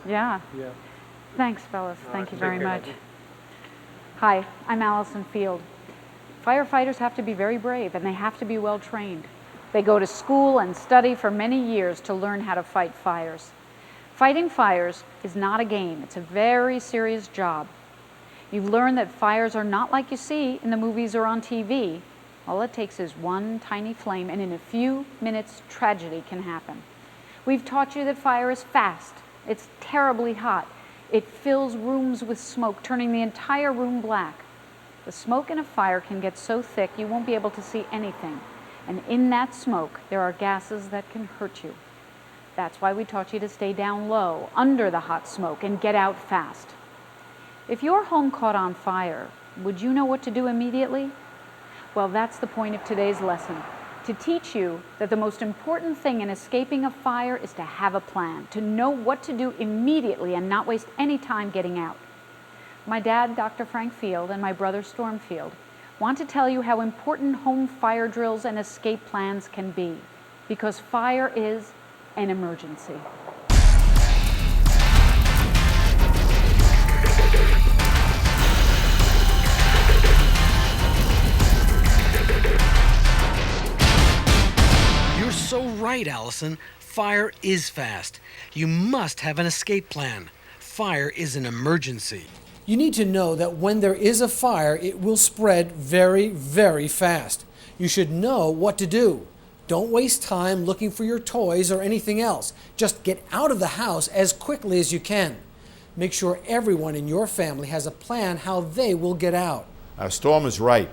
Yeah. Yeah. Thanks, fellas. Thank you very much. Take care. Hi, I'm Allison Field. Firefighters have to be very brave and they have to be well trained. They go to school and study for many years to learn how to fight fires. Fighting fires is not a game. It's a very serious job. You've learned that fires are not like you see in the movies or on TV. All it takes is one tiny flame, and in a few minutes, tragedy can happen. We've taught you that fire is fast. It's terribly hot. It fills rooms with smoke, turning the entire room black. The smoke in a fire can get so thick you won't be able to see anything. And in that smoke, there are gases that can hurt you. That's why we taught you to stay down low, under the hot smoke, and get out fast. If your home caught on fire, would you know what to do immediately? Well, that's the point of today's lesson, to teach you that the most important thing in escaping a fire is to have a plan, to know what to do immediately and not waste any time getting out. My dad, Dr. Frank Field, and my brother, Storm Field, want to tell you how important home fire drills and escape plans can be, because fire is an emergency. You're so right, Allison. Fire is fast. You must have an escape plan. Fire is an emergency. You need to know that when there is a fire, it will spread very, very fast. You should know what to do. Don't waste time looking for your toys or anything else. Just get out of the house as quickly as you can. Make sure everyone in your family has a plan how they will get out. Storm is right.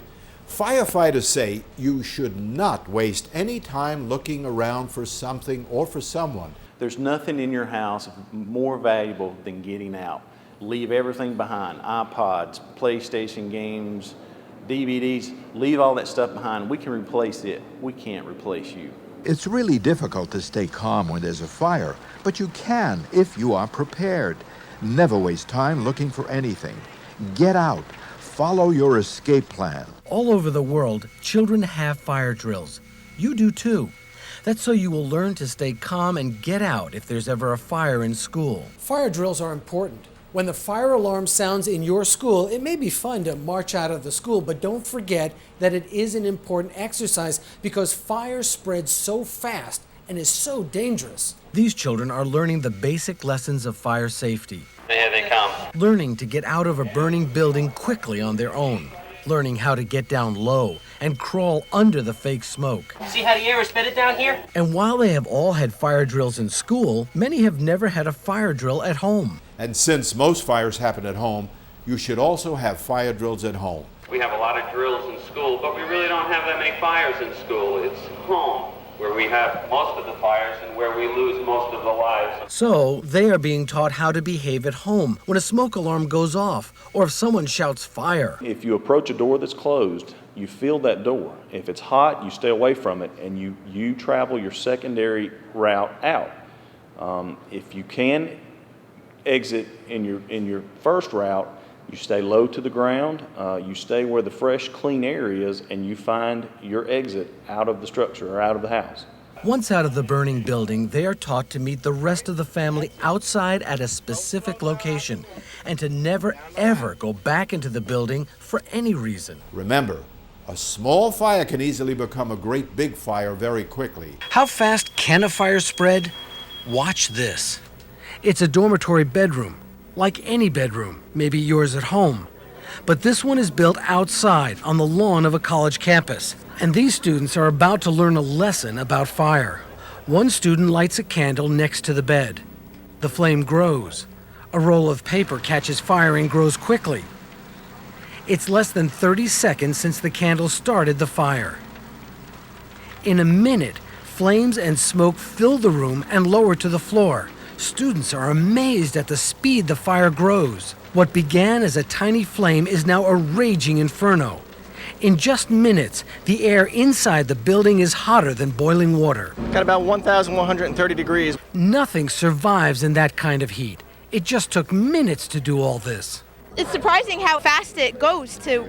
Firefighters say you should not waste any time looking around for something or for someone. There's nothing in your house more valuable than getting out. Leave everything behind, iPods, PlayStation games, DVDs, leave all that stuff behind. We can replace it. We can't replace you. It's really difficult to stay calm when there's a fire, but you can if you are prepared. Never waste time looking for anything. Get out. Follow your escape plan. All over the world, children have fire drills. You do too. That's so you will learn to stay calm and get out if there's ever a fire in school. Fire drills are important. When the fire alarm sounds in your school, it may be fun to march out of the school, but don't forget that it is an important exercise because fire spreads so fast and is so dangerous. These children are learning the basic lessons of fire safety. Here they come. Learning to get out of a burning building quickly on their own. Learning how to get down low and crawl under the fake smoke. See how the air is bedded down here? And while they have all had fire drills in school, many have never had a fire drill at home. And since most fires happen at home, you should also have fire drills at home. We have a lot of drills in school, but we really don't have that many fires in school. It's home where we have most of the fires and where we lose most of the lives. So they are being taught how to behave at home when a smoke alarm goes off or if someone shouts fire. If you approach a door that's closed, you feel that door. If it's hot, you stay away from it and you travel your secondary route out. If you can exit in your first route, you stay low to the ground, you stay where the fresh, clean air is, and you find your exit out of the structure or out of the house. Once out of the burning building, they are taught to meet the rest of the family outside at a specific location and to never, ever go back into the building for any reason. Remember, a small fire can easily become a great big fire very quickly. How fast can a fire spread? Watch this. It's a dormitory bedroom, like any bedroom, maybe yours at home. But this one is built outside on the lawn of a college campus. And these students are about to learn a lesson about fire. One student lights a candle next to the bed. The flame grows. A roll of paper catches fire and grows quickly. It's less than 30 seconds since the candle started the fire. In a minute, flames and smoke fill the room and lower to the floor. Students are amazed at the speed the fire grows. What began as a tiny flame is now a raging inferno. In just minutes, the air inside the building is hotter than boiling water. Got about 1,130 degrees. Nothing survives in that kind of heat. It just took minutes to do all this. It's surprising how fast it goes to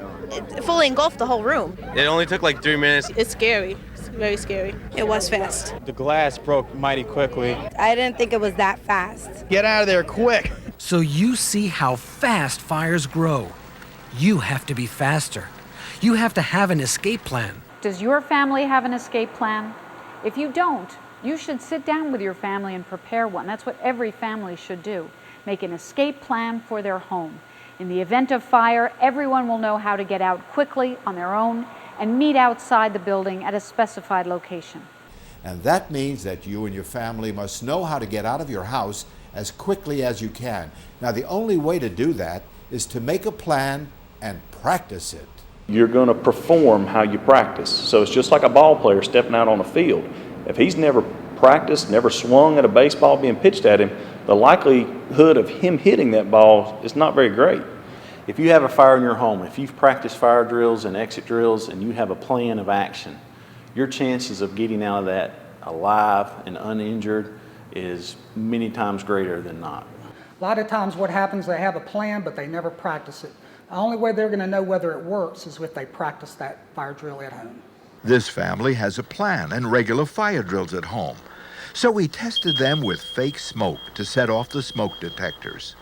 fully engulf the whole room. It only took like 3 minutes. It's scary. very scary. It was fast. The glass broke mighty quickly. I didn't think it was that fast. Get out of there quick. So you see how fast fires grow. You have to be faster. You have to have an escape plan. Does your family have an escape plan? If you don't, you should sit down with your family and prepare one. That's what every family should do. Make an escape plan for their home. In the event of fire, everyone will know how to get out quickly on their own and meet outside the building at a specified location. And that means that you and your family must know how to get out of your house as quickly as you can. Now, the only way to do that is to make a plan and practice it. You're going to perform how you practice. So it's just like a ball player stepping out on a field. If he's never practiced, never swung at a baseball being pitched at him, the likelihood of him hitting that ball is not very great. If you have a fire in your home, if you've practiced fire drills and exit drills and you have a plan of action, your chances of getting out of that alive and uninjured is many times greater than not. A lot of times what happens, they have a plan, but they never practice it. The only way they're going to know whether it works is if they practice that fire drill at home. This family has a plan and regular fire drills at home. So we tested them with fake smoke to set off the smoke detectors.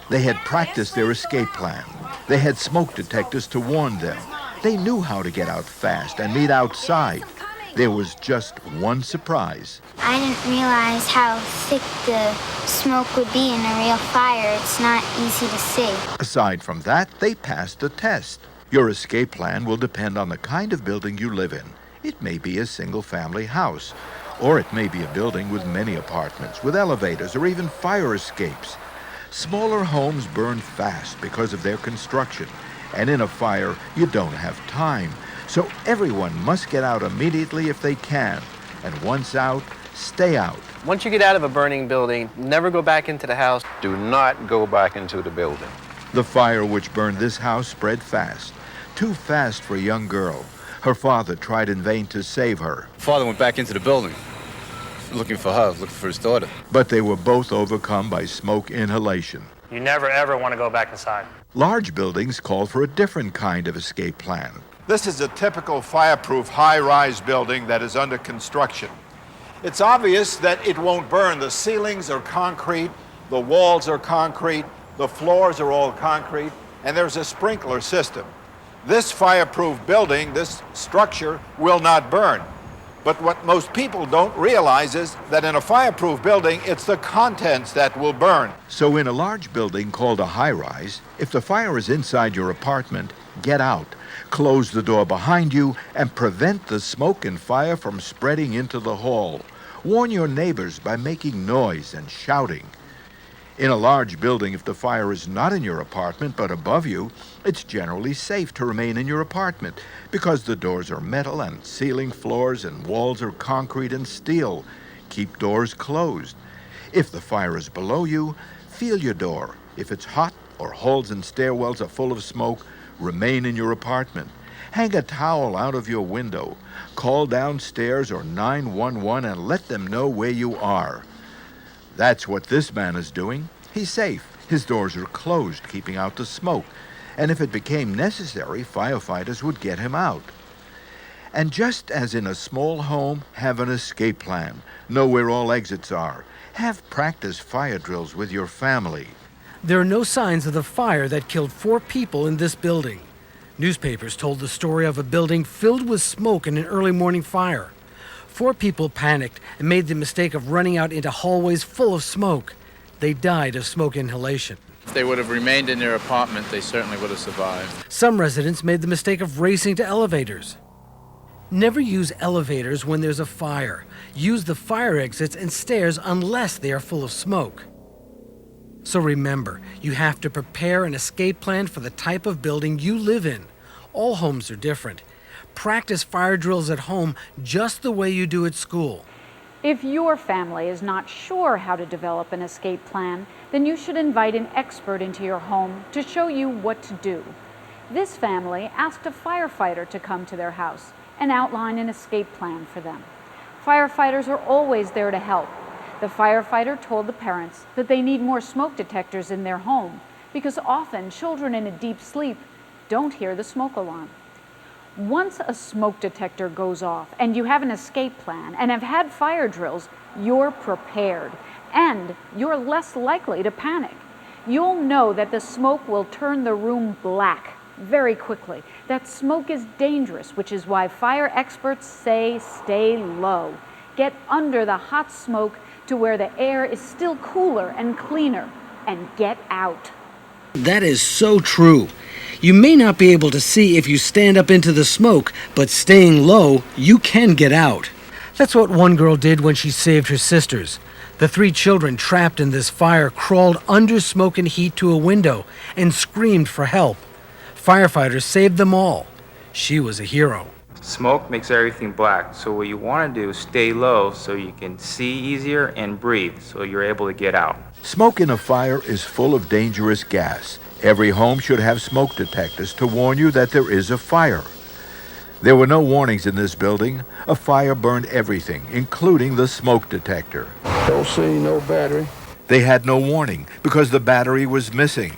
They had practiced their escape plan. They had smoke detectors to warn them. They knew how to get out fast and meet outside. There was just one surprise. I didn't realize how thick the smoke would be in a real fire. It's not easy to see. Aside from that, they passed the test. Your escape plan will depend on the kind of building you live in. It may be a single-family house, or it may be a building with many apartments, with elevators, or even fire escapes. Smaller homes burn fast because of their construction, and in a fire, you don't have time. So everyone must get out immediately if they can, and once out, stay out. Once you get out of a burning building, never go back into the house. Do not go back into the building. The fire which burned this house spread fast, too fast for a young girl. Her father tried in vain to save her. Father went back into the building, looking for her, looking for his daughter. But they were both overcome by smoke inhalation. You never, ever want to go back inside. Large buildings call for a different kind of escape plan. This is a typical fireproof high-rise building that is under construction. It's obvious that it won't burn. The ceilings are concrete, the walls are concrete, the floors are all concrete, and there's a sprinkler system. This fireproof building, this structure, will not burn. But what most people don't realize is that in a fireproof building, it's the contents that will burn. So in a large building called a high-rise, if the fire is inside your apartment, get out. Close the door behind you and prevent the smoke and fire from spreading into the hall. Warn your neighbors by making noise and shouting. In a large building, if the fire is not in your apartment but above you, it's generally safe to remain in your apartment because the doors are metal and ceiling, floors, and walls are concrete and steel. Keep doors closed. If the fire is below you, feel your door. If it's hot or halls and stairwells are full of smoke, remain in your apartment. Hang a towel out of your window. Call downstairs or 911 and let them know where you are. That's what this man is doing. He's safe. His doors are closed, keeping out the smoke. And if it became necessary, firefighters would get him out. And just as in a small home, have an escape plan. Know where all exits are. Have practice fire drills with your family. There are no signs of the fire that killed 4 people in this building. Newspapers told the story of a building filled with smoke in an early morning fire. 4 people panicked and made the mistake of running out into hallways full of smoke. They died of smoke inhalation. If they would have remained in their apartment, they certainly would have survived. Some residents made the mistake of racing to elevators. Never use elevators when there's a fire. Use the fire exits and stairs unless they are full of smoke. So remember, you have to prepare an escape plan for the type of building you live in. All homes are different. Practice fire drills at home just the way you do at school. If your family is not sure how to develop an escape plan, then you should invite an expert into your home to show you what to do. This family asked a firefighter to come to their house and outline an escape plan for them. Firefighters are always there to help. The firefighter told the parents that they need more smoke detectors in their home because often children in a deep sleep don't hear the smoke alarm. Once a smoke detector goes off and you have an escape plan and have had fire drills, you're prepared and you're less likely to panic. You'll know that the smoke will turn the room black very quickly. That smoke is dangerous, which is why fire experts say stay low. Get under the hot smoke to where the air is still cooler and cleaner, and get out. That is so true. You may not be able to see if you stand up into the smoke, but staying low, you can get out. That's what one girl did when she saved her sisters. The 3 children trapped in this fire crawled under smoke and heat to a window and screamed for help. Firefighters saved them all. She was a hero. Smoke makes everything black, so what you want to do is stay low so you can see easier and breathe so you're able to get out. Smoke in a fire is full of dangerous gas. Every home should have smoke detectors to warn you that there is a fire. There were no warnings in this building. A fire burned everything, including the smoke detector. Don't see no battery. They had no warning because the battery was missing.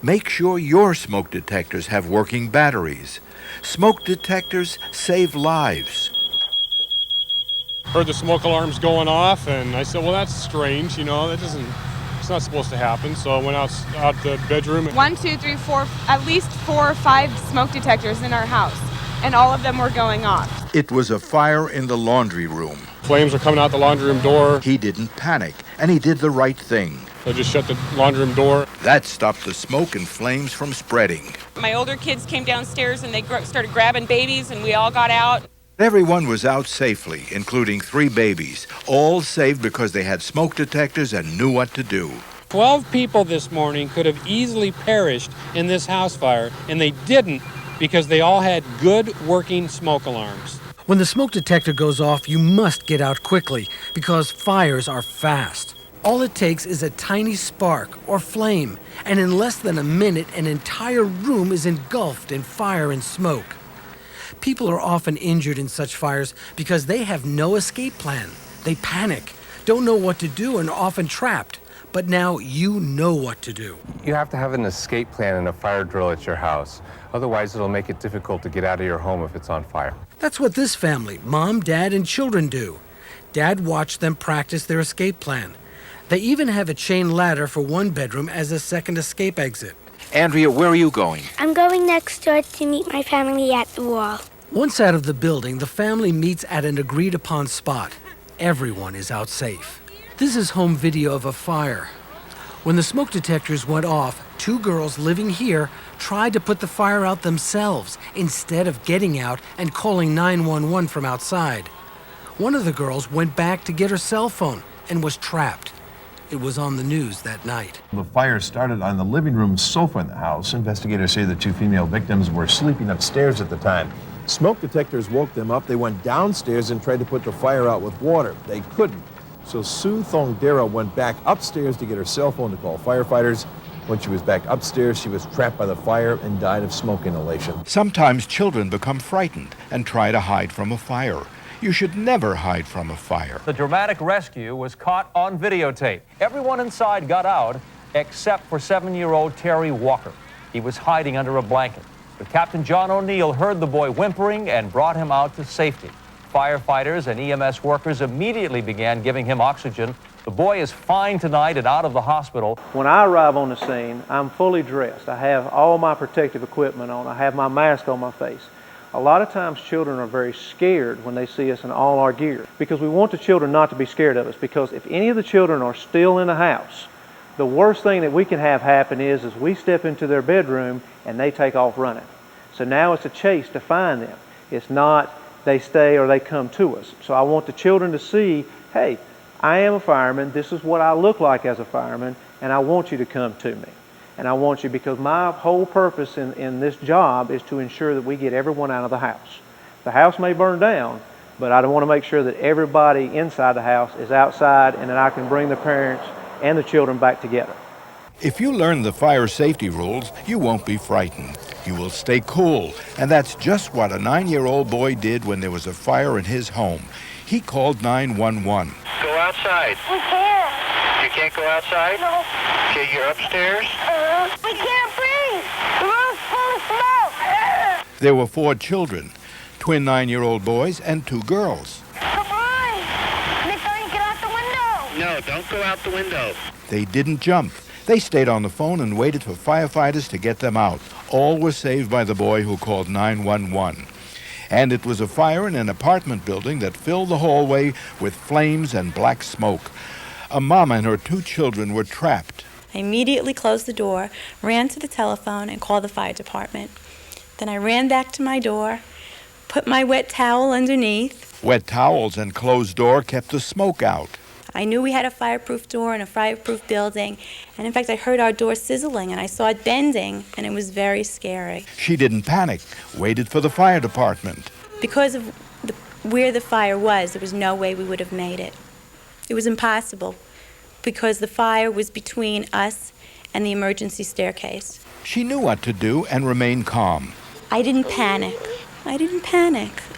Make sure your smoke detectors have working batteries. Smoke detectors save lives. Heard the smoke alarms going off, and I said, well, that's strange, it's not supposed to happen. So I went out the bedroom. 1, 2, 3, 4, at least 4 or 5 smoke detectors in our house, and all of them were going off. It was a fire in the laundry room. Flames were coming out the laundry room door. He didn't panic, and he did the right thing. I just shut the laundry room door. That stopped the smoke and flames from spreading. My older kids came downstairs and they started grabbing babies, and we all got out. Everyone was out safely, including 3 babies, all saved because they had smoke detectors and knew what to do. 12 people this morning could have easily perished in this house fire, and they didn't because they all had good working smoke alarms. When the smoke detector goes off, you must get out quickly because fires are fast. All it takes is a tiny spark or flame, and in less than a minute, an entire room is engulfed in fire and smoke. People are often injured in such fires because they have no escape plan. They panic, don't know what to do, and are often trapped. But now you know what to do. You have to have an escape plan and a fire drill at your house. Otherwise, it'll make it difficult to get out of your home if it's on fire. That's what this family, Mom, Dad, and children do. Dad watched them practice their escape plan. They even have a chain ladder for one bedroom as a second escape exit. Andrea, where are you going? I'm going next door to meet my family at the wall. Once out of the building, the family meets at an agreed-upon spot. Everyone is out safe. This is home video of a fire. When the smoke detectors went off, 2 girls living here tried to put the fire out themselves instead of getting out and calling 911 from outside. One of the girls went back to get her cell phone and was trapped. It was on the news that night. The fire started on the living room sofa in the house. Investigators say the 2 female victims were sleeping upstairs at the time. Smoke detectors woke them up. They went downstairs and tried to put the fire out with water. They couldn't. So Sue Thongdera went back upstairs to get her cell phone to call firefighters. When she was back upstairs, she was trapped by the fire and died of smoke inhalation. Sometimes children become frightened and try to hide from a fire. You should never hide from a fire. The dramatic rescue was caught on videotape. Everyone inside got out except for 7-year-old Terry Walker. He was hiding under a blanket. But Captain John O'Neill heard the boy whimpering and brought him out to safety. Firefighters and EMS workers immediately began giving him oxygen. The boy is fine tonight and out of the hospital. When I arrive on the scene, I'm fully dressed. I have all my protective equipment on. I have my mask on my face. A lot of times children are very scared when they see us in all our gear because we want the children not to be scared of us, because if any of the children are still in the house, the worst thing that we can have happen is we step into their bedroom and they take off running. So now it's a chase to find them. It's not they stay or they come to us. So I want the children to see, hey, I am a fireman, this is what I look like as a fireman, and I want you to come to me. And I want you, because my whole purpose in this job is to ensure that we get everyone out of the house. The house may burn down, but I want to make sure that everybody inside the house is outside and that I can bring the parents and the children back together. If you learn the fire safety rules, you won't be frightened. You will stay cool, and that's just what a 9-year-old boy did when there was a fire in his home. He called 911. Go outside. We can't. You can't go outside? No. Okay, you're upstairs? We can't breathe. The room's full of smoke. There were 4 children, twin 9-year-old boys and 2 girls. Come on! Nick, don't get out the window! No, don't go out the window. They didn't jump. They stayed on the phone and waited for firefighters to get them out. All were saved by the boy who called 911. And it was a fire in an apartment building that filled the hallway with flames and black smoke. A mama and her 2 children were trapped. I immediately closed the door, ran to the telephone, and called the fire department. Then I ran back to my door, put my wet towel underneath. Wet towels and closed door kept the smoke out. I knew we had a fireproof door in a fireproof building, and in fact I heard our door sizzling and I saw it bending, and it was very scary. She didn't panic, waited for the fire department. Because of where the fire was, there was no way we would have made it. It was impossible, because the fire was between us and the emergency staircase. She knew what to do and remained calm. I didn't panic.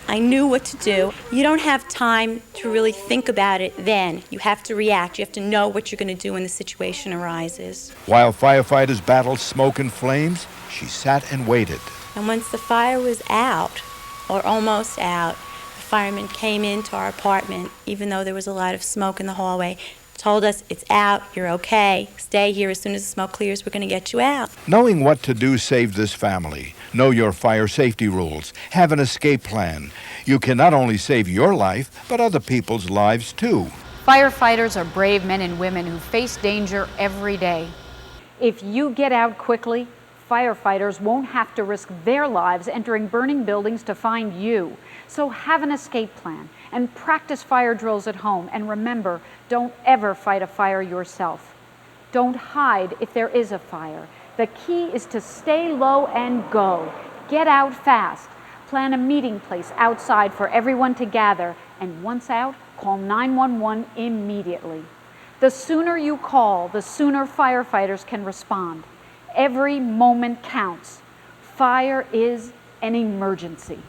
I knew what to do. You don't have time to really think about it then. You have to react. You have to know what you're going to do when the situation arises. While firefighters battled smoke and flames, she sat and waited. And once the fire was out, or almost out, the firemen came into our apartment, even though there was a lot of smoke in the hallway, told us, it's out, you're okay, stay here, as soon as the smoke clears, we're going to get you out. Knowing what to do saved this family. Know your fire safety rules. Have an escape plan. You can not only save your life, but other people's lives too. Firefighters are brave men and women who face danger every day. If you get out quickly, firefighters won't have to risk their lives entering burning buildings to find you. So have an escape plan and practice fire drills at home. And remember, don't ever fight a fire yourself. Don't hide if there is a fire. The key is to stay low and go. Get out fast. Plan a meeting place outside for everyone to gather. And once out, call 911 immediately. The sooner you call, the sooner firefighters can respond. Every moment counts. Fire is an emergency.